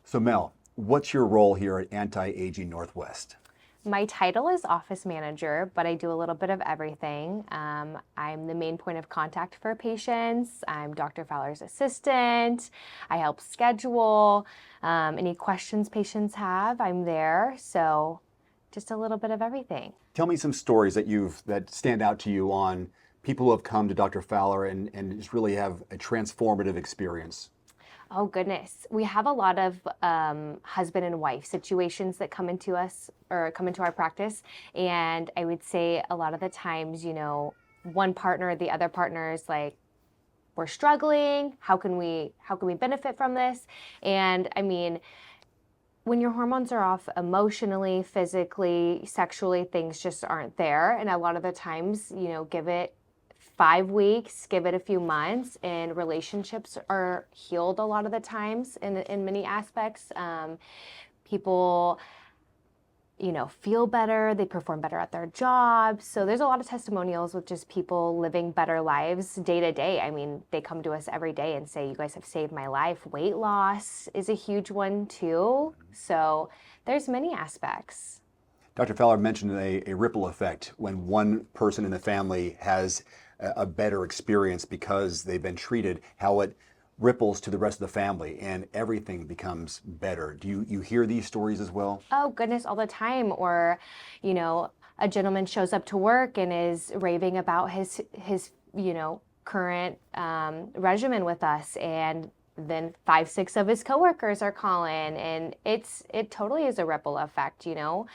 So Mel, what's your role here at Anti-Aging Northwest? My title is office manager, but I do a little bit of everything. I'm the main point of contact for patients. I'm Dr. Faler's assistant. I help schedule any questions patients have. I'm there. So just a little bit of everything. Tell me some stories that stand out to you on people who have come to Dr. Faler and just really have a transformative experience. Oh goodness. We have a lot of husband and wife situations that come into us or come into our practice. And I would say a lot of the times, one partner or the other partner is like, we're struggling. How can we benefit from this? And I mean, when your hormones are off emotionally, physically, sexually, things just aren't there. And a lot of the times, give it 5 weeks, give it a few months, and relationships are healed a lot of the times in many aspects. People, feel better, they perform better at their jobs. So there's a lot of testimonials with just people living better lives day to day. I mean, they come to us every day and say, you guys have saved my life. Weight loss is a huge one too. So there's many aspects. Dr. Faler mentioned a ripple effect when one person in the family has a better experience because they've been treated, how it ripples to the rest of the family and everything becomes better. Do you hear these stories as well? Oh goodness, all the time. Or, a gentleman shows up to work and is raving about his current regimen with us, and then 5, 6 of his coworkers are calling, and it totally is a ripple effect. You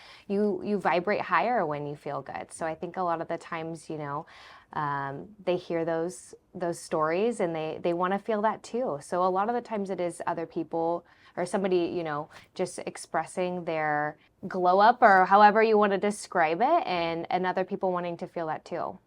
vibrate higher when you feel good. So I think a lot of the times, they hear those stories and they want to feel that too. So a lot of the times it is other people or somebody, just expressing their glow up or however you want to describe it, and other people wanting to feel that too.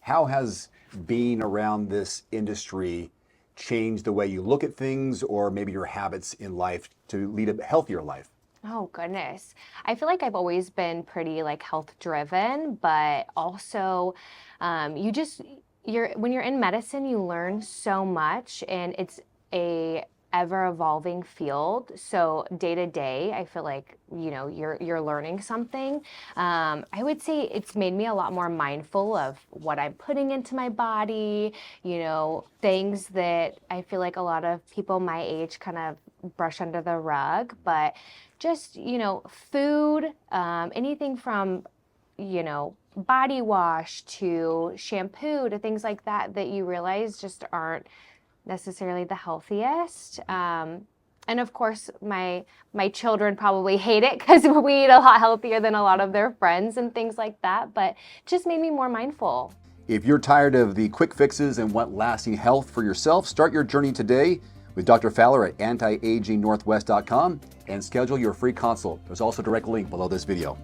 How has being around this industry changed the way you look at things or maybe your habits in life to lead a healthier life? Oh goodness. I feel like I've always been pretty health driven, but also when you're in medicine, you learn so much, and it's a ever evolving field. So day to day, I feel like, you're learning something. I would say it's made me a lot more mindful of what I'm putting into my body, things that I feel like a lot of people my age kind of brush under the rug, but just, food, anything from, body wash to shampoo to things like that you realize just aren't necessarily the healthiest. And of course, my children probably hate it because we eat a lot healthier than a lot of their friends and things like that, but just made me more mindful. If you're tired of the quick fixes and want lasting health for yourself, start your journey today with Dr. Faler at antiagingnorthwest.com and schedule your free consult. There's also a direct link below this video.